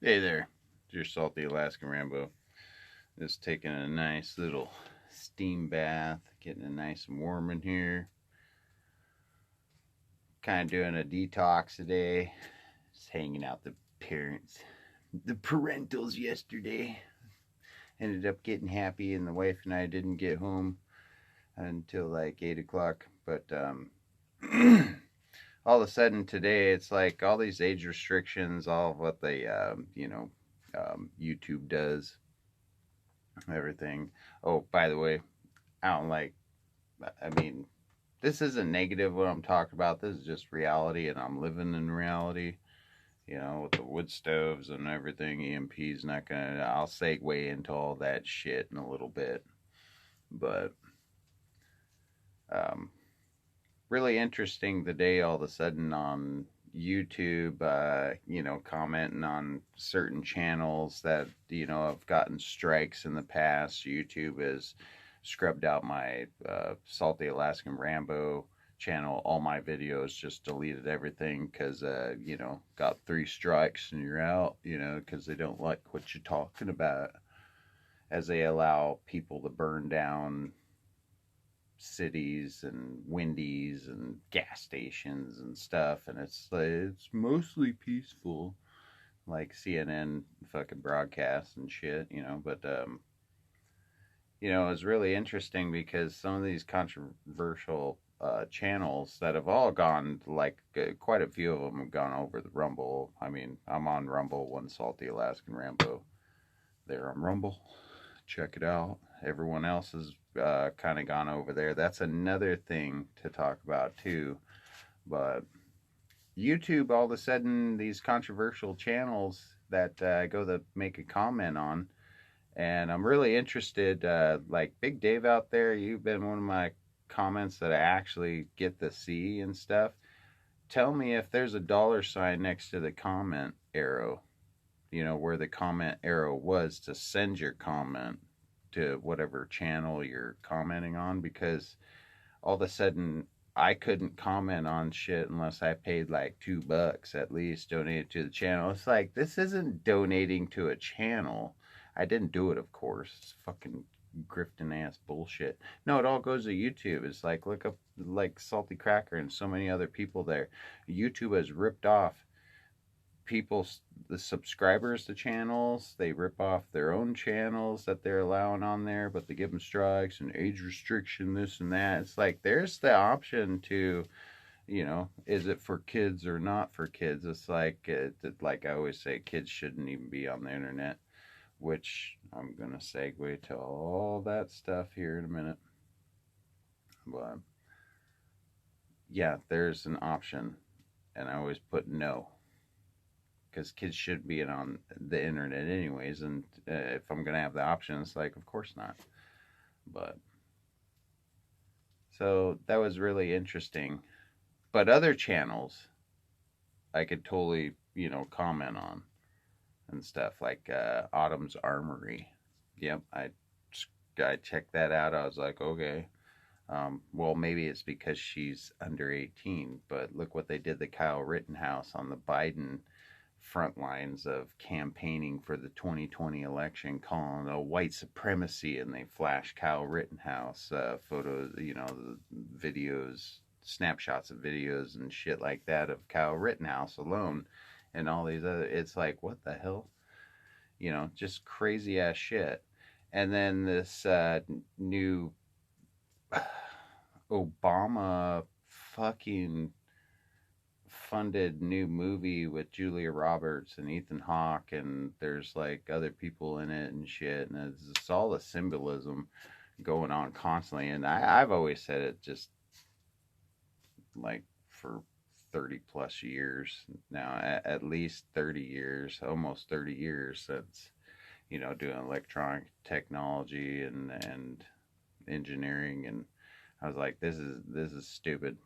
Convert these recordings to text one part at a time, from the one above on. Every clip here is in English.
Hey there, it's your salty Alaskan Rambo. Just taking a nice little steam bath, getting it nice and warm in here. Kind of doing a detox today. Just hanging out the parents, the parentals yesterday. Ended up getting happy, and the wife and I didn't get home until like 8 o'clock. But all of a sudden today, it's like all these age restrictions, all of what they, YouTube does, everything. Oh, by the way, I don't like. I mean, this isn't negative what I'm talking about. This is just reality, and I'm living in reality. With the wood stoves and everything, EMP's not gonna. I'll segue into all that shit in a little bit, but um, really interesting today. All of a sudden on YouTube, commenting on certain channels that have gotten strikes in the past. YouTube has scrubbed out my Salty Alaskan Rambo channel, all my videos, just deleted everything because, got 3 strikes and you're out, because they don't like what you're talking about, as they allow people to burn down cities and Wendy's and gas stations and stuff, and it's mostly peaceful, like CNN fucking broadcasts and shit, but it's really interesting because some of these controversial channels that have all gone, like quite a few of them have gone over the Rumble. I mean, I'm on Rumble, One Salty Alaskan Rambo. There on Rumble. Check it out. Everyone else has kind of gone over there. That's another thing to talk about too. But YouTube, all of a sudden, these controversial channels that I go to make a comment on, and I'm really interested. Like Big Dave out there, you've been one of my comments that I actually get to see and stuff. Tell me if there's a dollar sign next to the comment arrow, where the comment arrow was to send your comment to whatever channel you're commenting on, because all of a sudden I couldn't comment on shit unless I paid like $2 at least, donated to the channel. It's like, this isn't donating to a channel. I didn't do it, of course. It's fucking grifting ass bullshit. No, it all goes to YouTube. It's like, look up like Salty Cracker and so many other people there. YouTube has ripped off people, the subscribers to channels. They rip off their own channels that they're allowing on there, but they give them strikes and age restriction, this and that. It's like, there's the option to, is it for kids or not for kids? It's like I always say, kids shouldn't even be on the internet, which I'm gonna segue to all that stuff here in a minute. But yeah, there's an option, and I always put no, because kids should be on the internet anyways. And if I'm gonna have the option, it's like, of course not. But so that was really interesting. But other channels, I could totally comment on and stuff like Autumn's Armory. Yep, I checked that out. I was like, okay. Well, maybe it's because she's under 18, but look what they did to Kyle Rittenhouse on the Biden front lines of campaigning for the 2020 election, calling it a white supremacy, and they flash Kyle Rittenhouse photos, videos, snapshots of videos and shit like that of Kyle Rittenhouse alone, and all these other. It's like, what the hell, just crazy ass shit. And then this new Obama fucking funded new movie with Julia Roberts and Ethan Hawke, and there's like other people in it and shit, and it's all the symbolism going on constantly. And I've always said it, just like for 30 plus years now, at least 30 years, almost 30 years since doing electronic technology and engineering, and I was like, this is stupid.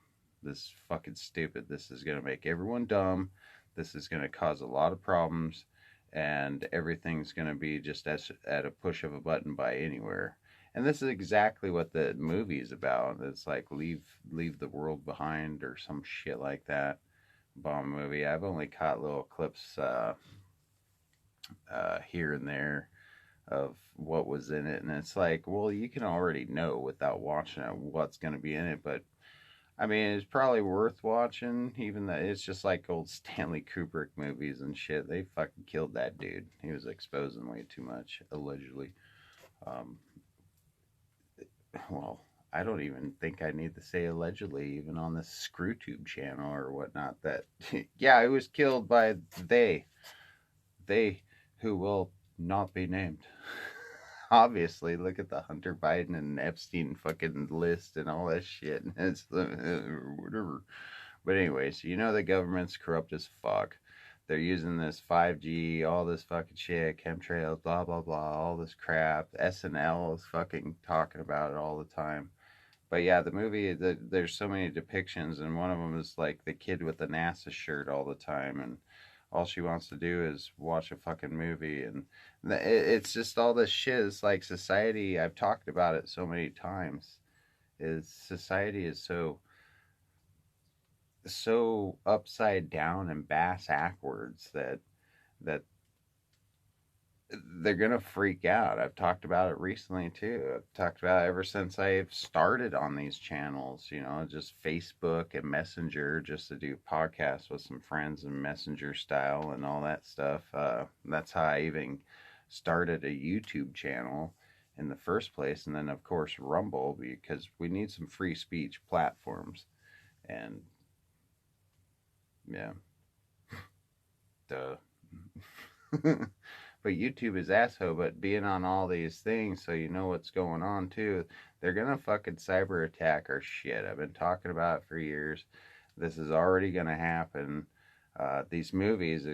This is fucking stupid. This is gonna make everyone dumb. This is gonna cause a lot of problems, and everything's gonna be just at a push of a button by anywhere. And this is exactly what the movie is about. It's like, leave the world behind or some shit like that. Bomb movie. I've only caught little clips here and there of what was in it, and it's like, well, you can already know without watching it what's going to be in it, but I mean, it's probably worth watching, even though it's just like old Stanley Kubrick movies and shit. They fucking killed that dude. He was exposing way too much, allegedly. Um, well, I don't even think I need to say allegedly, even on this ScrewTube channel or whatnot. That yeah, it was killed by they who will not be named. Obviously, look at the Hunter Biden and Epstein fucking list and all that shit. It's whatever. But anyways, you know the government's corrupt as fuck. They're using this 5G, all this fucking shit, chemtrails, blah blah blah, all this crap. SNL is fucking talking about it all the time. But yeah, the movie, there's so many depictions, and one of them is like the kid with the NASA shirt all the time, and all she wants to do is watch a fucking movie, and it's just all this shit. It's like society. I've talked about it so many times. Is society is so upside down and bass backwards that they're gonna freak out. I've talked about it recently too. I've talked about it ever since I've started on these channels, just Facebook and Messenger, just to do podcasts with some friends and Messenger style and all that stuff. That's how I even started a YouTube channel in the first place, and then of course Rumble, because we need some free speech platforms. And yeah, duh. But YouTube is asshole. But being on all these things, so you know what's going on too, they're gonna fucking cyber attack our shit. I've been talking about it for years. This is already gonna happen. These movies,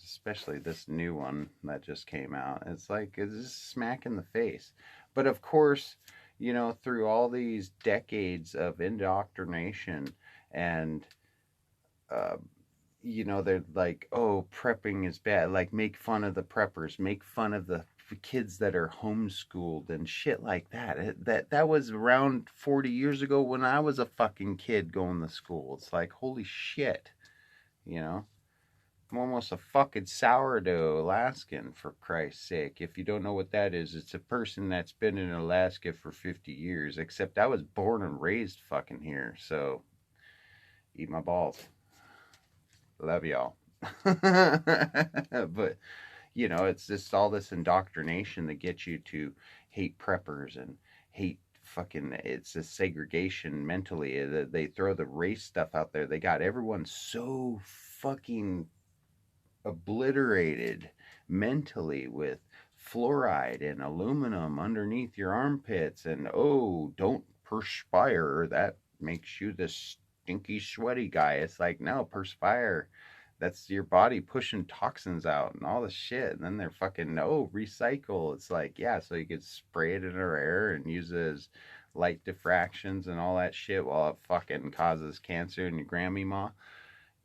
especially this new one that just came out, it's like it's just smack in the face. But of course, through all these decades of indoctrination and uh, they're like, oh, prepping is bad. Like, make fun of the preppers, make fun of the kids that are homeschooled and shit like that. That was around 40 years ago when I was a fucking kid going to school. It's like, holy shit, you know? I'm almost a fucking sourdough Alaskan, for Christ's sake. If you don't know what that is, it's a person that's been in Alaska for 50 years, except I was born and raised fucking here, so eat my balls. Love y'all. But it's just all this indoctrination that gets you to hate preppers and hate fucking, it's a segregation mentally. They throw the race stuff out there. They got everyone so fucking obliterated mentally with fluoride and aluminum underneath your armpits, and oh, don't perspire, that makes you this stinky sweaty guy. It's like, no, perspire, that's your body pushing toxins out and all this shit. And then they're fucking, no, recycle. It's like, yeah, so you could spray it in our air and use it as light diffractions and all that shit while it fucking causes cancer in your grandmama,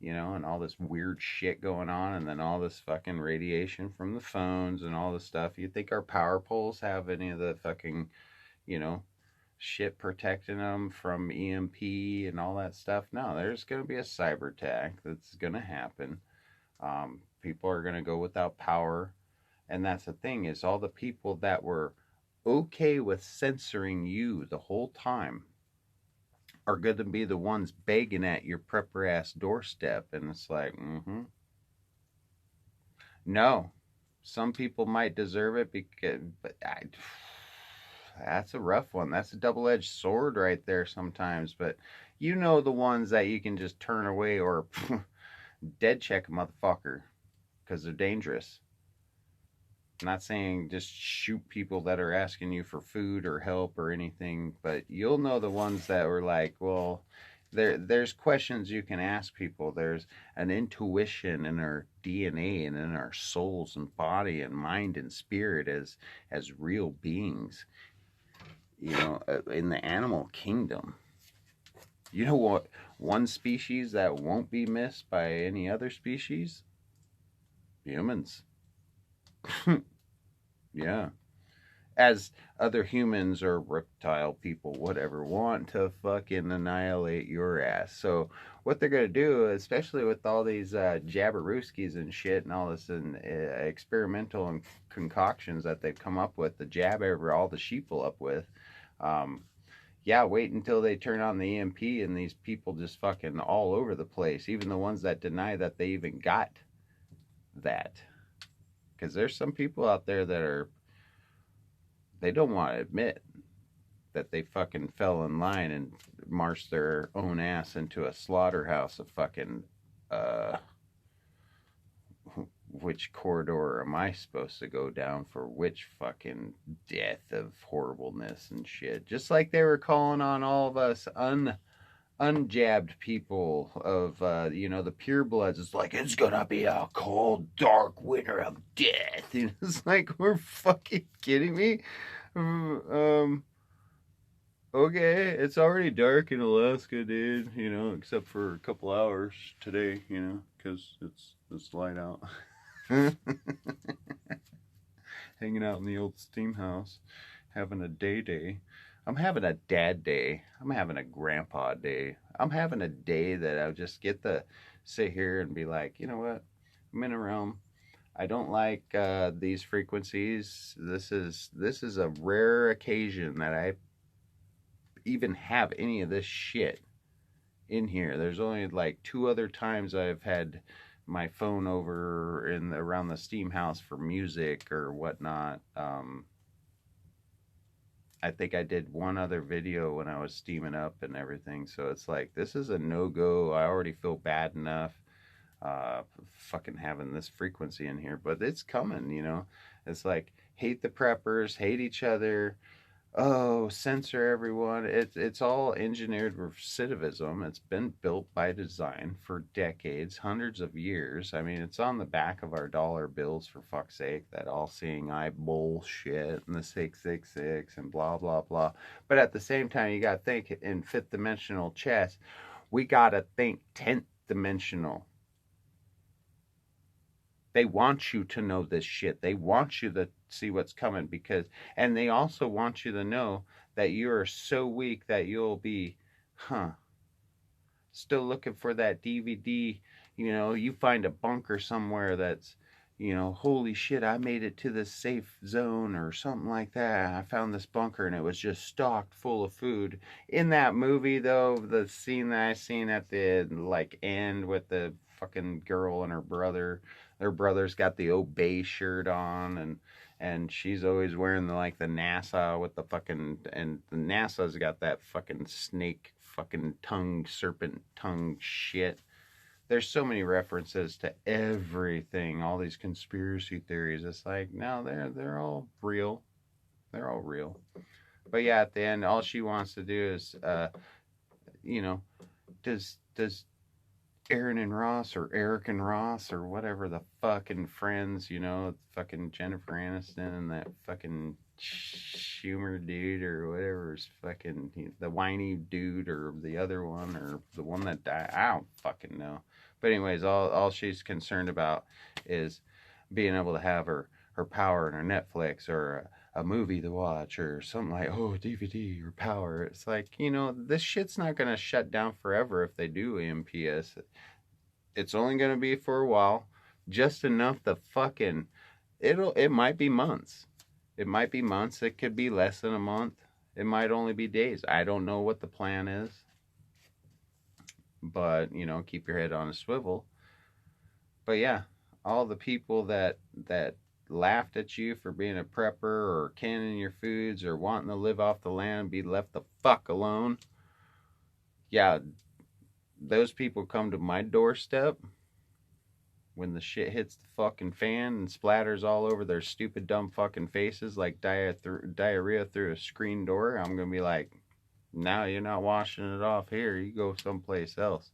and all this weird shit going on, and then all this fucking radiation from the phones and all this stuff. You think our power poles have any of the fucking, shit protecting them from EMP and all that stuff? No, there's going to be a cyber attack that's going to happen. People are going to go without power. And that's the thing, is all the people that were okay with censoring you the whole time are going to be the ones begging at your prepper ass doorstep. And it's like, no, some people might deserve it, but that's a rough one. That's a double-edged sword right there sometimes. But the ones that you can just turn away or dead check a motherfucker because they're dangerous. I'm not saying just shoot people that are asking you for food or help or anything, but you'll know the ones that were like, well, there's questions you can ask people. There's an intuition in our DNA and in our souls and body and mind and spirit as real beings, in the animal kingdom. You know what? One species that won't be missed by any other species? Humans. Yeah. as other humans or reptile people, whatever, want to fucking annihilate your ass. So what they're gonna do, especially with all these jabberooskies and shit and all this and experimental and concoctions that they've come up with, the jab over all the sheeple up with. Um, yeah, wait until they turn on the EMP and these people just fucking all over the place, even the ones that deny that they even got that. Because there's some people out there that are, they don't want to admit that they fucking fell in line and marched their own ass into a slaughterhouse of fucking, uh, which corridor am I supposed to go down for which fucking death of horribleness and shit. Just like they were calling on all of us unjabbed people of the purebloods. It's like it's gonna be a cold dark winter of death. And it's like, we're fucking kidding me. Okay, it's already dark in Alaska, dude, except for a couple hours today, because it's light out. Hanging out in the old steam house, having a day. I'm having a dad day. I'm having a grandpa day. I'm having a day that I'll just get to sit here and be like, you know what? I'm in a realm. I don't like these frequencies. This is a rare occasion that I even have any of this shit in here. There's only like 2 other times I've had my phone over in around the steam house for music or whatnot. I think I did one other video when I was steaming up and everything. So it's like, this is a no-go. I already feel bad enough fucking having this frequency in here, but it's coming. It's like, hate the preppers, hate each other. Oh, censor everyone. It's all engineered recidivism. It's been built by design for decades, hundreds of years. I mean, it's on the back of our dollar bills, for fuck's sake, that all-seeing eye bullshit and the 666 and blah, blah, blah. But at the same time, you got to think in fifth-dimensional chess. We got to think 10th dimensional. They want you to know this shit. They want you to see what's coming and they also want you to know that you are so weak that you'll be, still looking for that DVD. You find a bunker somewhere that's, holy shit, I made it to this safe zone or something like that. I found this bunker and it was just stocked full of food. In that movie, though, the scene that I seen at the end with the fucking girl and her brother. Their brother's got the Obey shirt on, and she's always wearing the NASA with the fucking, and the NASA's got that fucking snake fucking tongue, serpent tongue shit. There's so many references to everything, all these conspiracy theories. It's like, no, they're all real. They're all real. But yeah, at the end, all she wants to do is, does Aaron and Ross or Eric and Ross or whatever the fucking friends, fucking Jennifer Aniston and that fucking Schumer dude or whatever's fucking the whiny dude or the other one or the one that died. I don't fucking know. But anyways, all she's concerned about is being able to have her power and her Netflix or a movie to watch or something like, DVD or power. It's like, this shit's not going to shut down forever if they do EMPS. It's only going to be for a while, just enough to fucking, it might be months. It might be months. It could be less than a month. It might only be days. I don't know what the plan is. But, keep your head on a swivel. But yeah, all the people that laughed at you for being a prepper or canning your foods or wanting to live off the land and be left the fuck alone. Yeah, those people come to my doorstep when the shit hits the fucking fan and splatters all over their stupid dumb fucking faces like diarrhea through a screen door. I'm going to be like, no, you're not washing it off here. You go someplace else.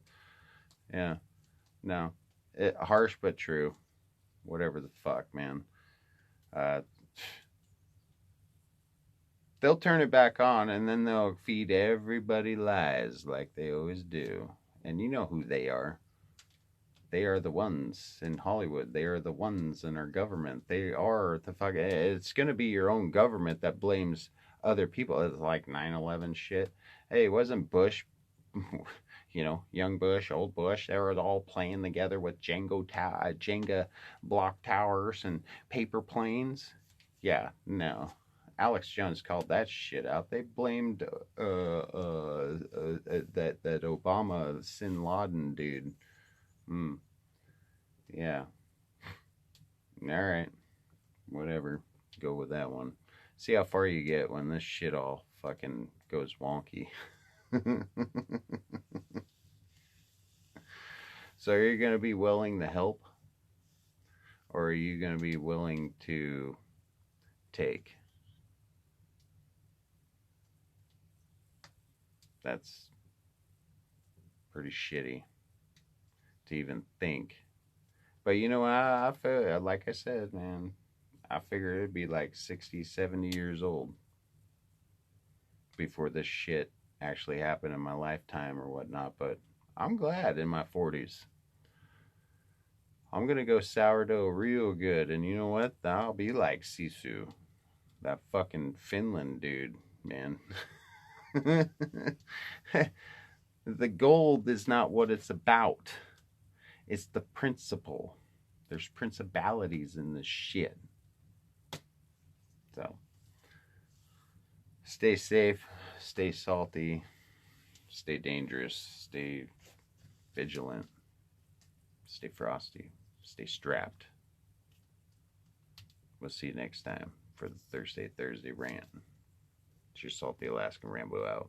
Yeah. No. Harsh but true. Whatever the fuck, man. They'll turn it back on and then they'll feed everybody lies like they always do. And you know who they are. They are the ones in Hollywood. They are the ones in our government. They are the fuck. It's going to be your own government that blames other people. It's like 9/11 shit. Hey, wasn't Bush, young Bush, old Bush, they were all playing together with Jenga block towers and paper planes? Yeah, no. Alex Jones called that shit out. They blamed that Obama Bin Laden dude. Hmm. Yeah. All right. Whatever. Go with that one. See how far you get when this shit all fucking goes wonky. So are you going to be willing to help? Or are you going to be willing to take? That's pretty shitty to even think. But you know, I feel, like I said, man, I figured it'd be like 60, 70 years old before this shit actually happened in my lifetime or whatnot. But I'm glad in my 40s. I'm going to go sourdough real good. And you know what? I'll be like Sisu, that fucking Finland dude, man. The gold is not what it's about. It's the principle. There's principalities in this shit. So, stay safe, stay salty, stay dangerous, stay vigilant, stay frosty, stay strapped. We'll see you next time for the Thursday rant. It's your Salty Alaskan Rambo out.